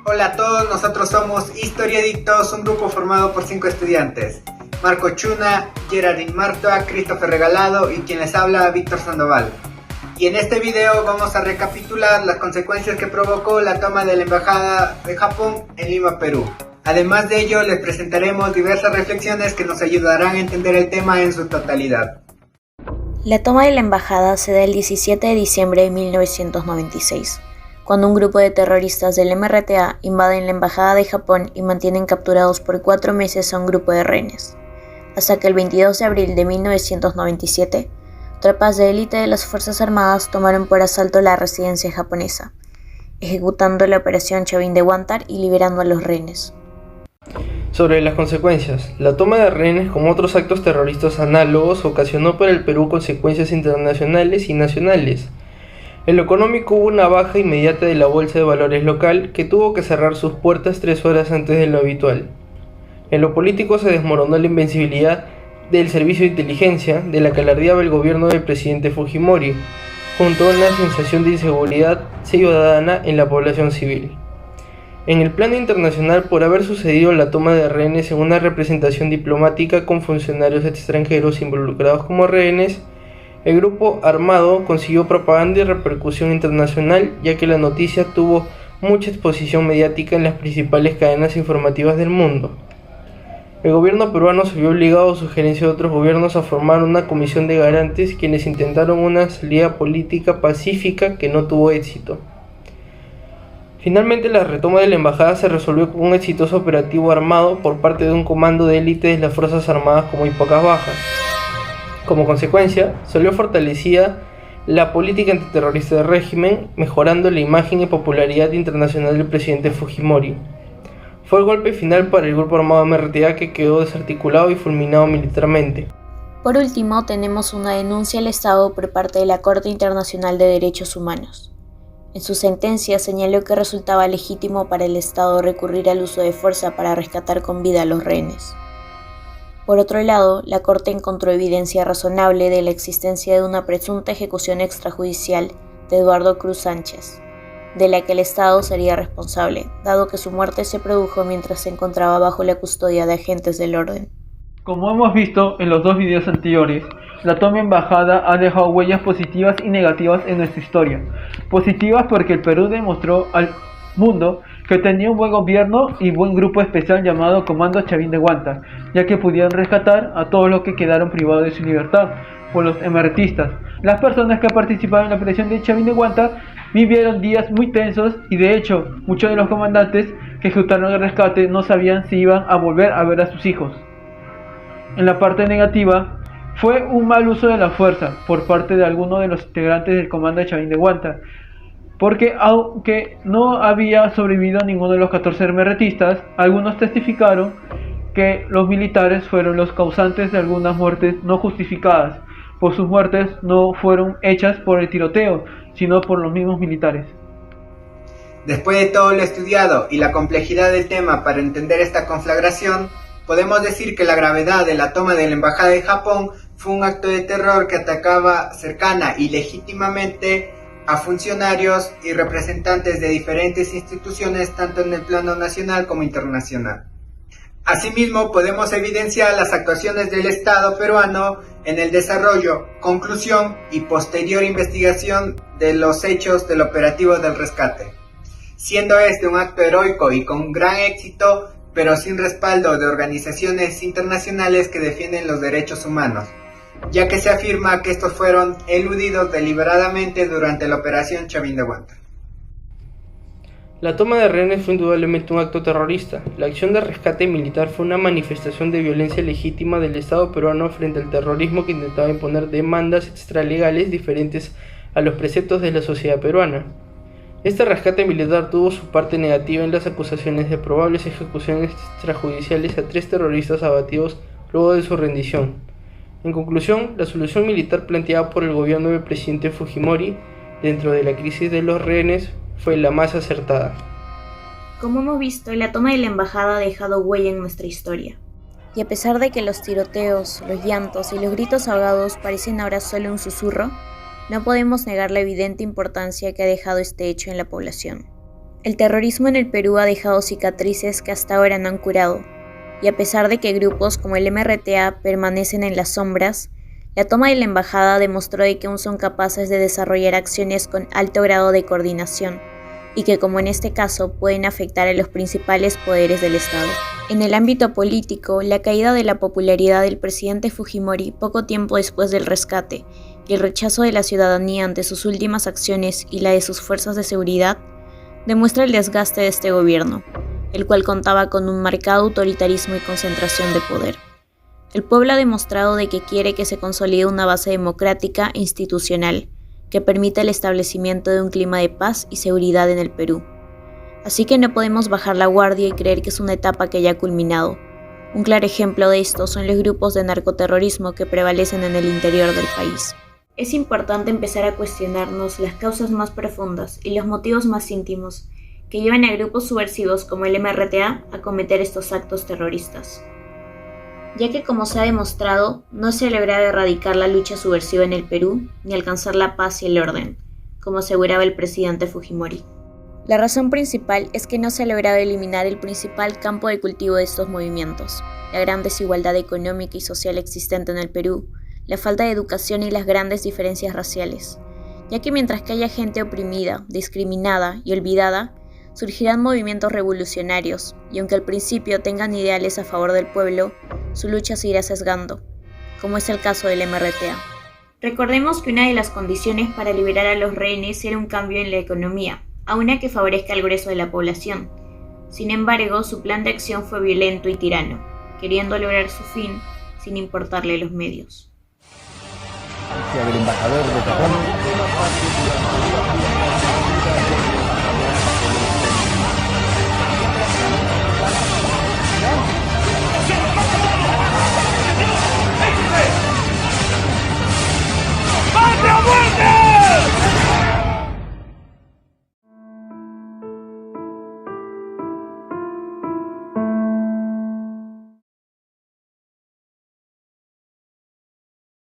Hola a todos, nosotros somos Historiadictos, un grupo formado por 5 estudiantes. Marco Chuna, Gerardine Martoa, Christopher Regalado y quien les habla, Víctor Sandoval. Y en este video vamos a recapitular las consecuencias que provocó la toma de la Embajada de Japón en Lima, Perú. Además de ello, les presentaremos diversas reflexiones que nos ayudarán a entender el tema en su totalidad. La toma de la embajada se da el 17 de diciembre de 1996, cuando un grupo de terroristas del MRTA invaden la embajada de Japón y mantienen capturados por 4 meses a un grupo de rehenes, hasta que el 22 de abril de 1997, tropas de élite de las Fuerzas Armadas tomaron por asalto la residencia japonesa, ejecutando la operación Chavín de Huántar y liberando a los rehenes. Sobre las consecuencias, la toma de rehenes, como otros actos terroristas análogos, ocasionó para el Perú consecuencias internacionales y nacionales. En lo económico hubo una baja inmediata de la bolsa de valores local, que tuvo que cerrar sus puertas 3 horas antes de lo habitual. En lo político se desmoronó la invencibilidad del servicio de inteligencia, de la que alardeaba el gobierno del presidente Fujimori, junto a una sensación de inseguridad ciudadana en la población civil. En el plano internacional, por haber sucedido la toma de rehenes en una representación diplomática con funcionarios extranjeros involucrados como rehenes, el grupo armado consiguió propaganda y repercusión internacional, ya que la noticia tuvo mucha exposición mediática en las principales cadenas informativas del mundo. El gobierno peruano se vio obligado, a sugerencia de otros gobiernos, a formar una comisión de garantes, quienes intentaron una salida política pacífica que no tuvo éxito. Finalmente, la retoma de la embajada se resolvió con un exitoso operativo armado por parte de un comando de élite de las Fuerzas Armadas con muy pocas bajas. Como consecuencia, salió fortalecida la política antiterrorista del régimen, mejorando la imagen y popularidad internacional del presidente Fujimori. Fue el golpe final para el grupo armado MRTA, que quedó desarticulado y fulminado militarmente. Por último, tenemos una denuncia al Estado por parte de la Corte Internacional de Derechos Humanos. En su sentencia señaló que resultaba legítimo para el Estado recurrir al uso de fuerza para rescatar con vida a los rehenes. Por otro lado, la Corte encontró evidencia razonable de la existencia de una presunta ejecución extrajudicial de Eduardo Cruz Sánchez, de la que el Estado sería responsable, dado que su muerte se produjo mientras se encontraba bajo la custodia de agentes del orden. Como hemos visto en los 2 videos anteriores, la toma embajada ha dejado huellas positivas y negativas en nuestra historia. Positivas porque el Perú demostró al mundo que tenía un buen gobierno y buen grupo especial llamado Comando Chavín de Huántar, ya que pudieron rescatar a todos los que quedaron privados de su libertad por los emertistas. Las personas que participaron en la operación de Chavín de Huántar vivieron días muy tensos y de hecho muchos de los comandantes que ejecutaron el rescate no sabían si iban a volver a ver a sus hijos. En la parte negativa, fue un mal uso de la fuerza por parte de algunos de los integrantes del comando de Chavín de Huántar, porque aunque no había sobrevivido ninguno de los 14 MRTistas, algunos testificaron que los militares fueron los causantes de algunas muertes no justificadas, pues sus muertes no fueron hechas por el tiroteo, sino por los mismos militares. Después de todo lo estudiado y la complejidad del tema para entender esta conflagración, podemos decir que la gravedad de la toma de la Embajada de Japón fue un acto de terror que atacaba cercana y legítimamente a funcionarios y representantes de diferentes instituciones, tanto en el plano nacional como internacional. Asimismo, podemos evidenciar las actuaciones del Estado peruano en el desarrollo, conclusión y posterior investigación de los hechos del operativo del rescate, siendo este un acto heroico y con gran éxito, pero sin respaldo de organizaciones internacionales que defienden los derechos humanos, ya que se afirma que estos fueron eludidos deliberadamente durante la operación Chavín de Huántar. La toma de rehenes fue indudablemente un acto terrorista. La acción de rescate militar fue una manifestación de violencia legítima del Estado peruano frente al terrorismo que intentaba imponer demandas extralegales diferentes a los preceptos de la sociedad peruana. Este rescate militar tuvo su parte negativa en las acusaciones de probables ejecuciones extrajudiciales a 3 terroristas abatidos luego de su rendición. En conclusión, la solución militar planteada por el gobierno del presidente Fujimori dentro de la crisis de los rehenes fue la más acertada. Como hemos visto, la toma de la embajada ha dejado huella en nuestra historia. Y a pesar de que los tiroteos, los llantos y los gritos ahogados parecen ahora solo un susurro, no podemos negar la evidente importancia que ha dejado este hecho en la población. El terrorismo en el Perú ha dejado cicatrices que hasta ahora no han curado, y a pesar de que grupos como el MRTA permanecen en las sombras, la toma de la embajada demostró de que aún son capaces de desarrollar acciones con alto grado de coordinación, y que, como en este caso, pueden afectar a los principales poderes del Estado. En el ámbito político, la caída de la popularidad del presidente Fujimori poco tiempo después del rescate y el rechazo de la ciudadanía ante sus últimas acciones y la de sus fuerzas de seguridad demuestra el desgaste de este gobierno, el cual contaba con un marcado autoritarismo y concentración de poder. El pueblo ha demostrado de que quiere que se consolide una base democrática e institucional que permita el establecimiento de un clima de paz y seguridad en el Perú. Así que no podemos bajar la guardia y creer que es una etapa que ya ha culminado. Un claro ejemplo de esto son los grupos de narcoterrorismo que prevalecen en el interior del país. Es importante empezar a cuestionarnos las causas más profundas y los motivos más íntimos que llevan a grupos subversivos como el MRTA a cometer estos actos terroristas. Ya que, como se ha demostrado, no se ha logrado erradicar la lucha subversiva en el Perú ni alcanzar la paz y el orden, como aseguraba el presidente Fujimori. La razón principal es que no se ha logrado eliminar el principal campo de cultivo de estos movimientos, la gran desigualdad económica y social existente en el Perú, la falta de educación y las grandes diferencias raciales, ya que mientras que haya gente oprimida, discriminada y olvidada, surgirán movimientos revolucionarios, y aunque al principio tengan ideales a favor del pueblo, su lucha se irá sesgando, como es el caso del MRTA. Recordemos que una de las condiciones para liberar a los rehenes era un cambio en la economía, a una que favorezca al grueso de la población. Sin embargo, su plan de acción fue violento y tirano, queriendo lograr su fin sin importarle los medios. Del embajador de Japón.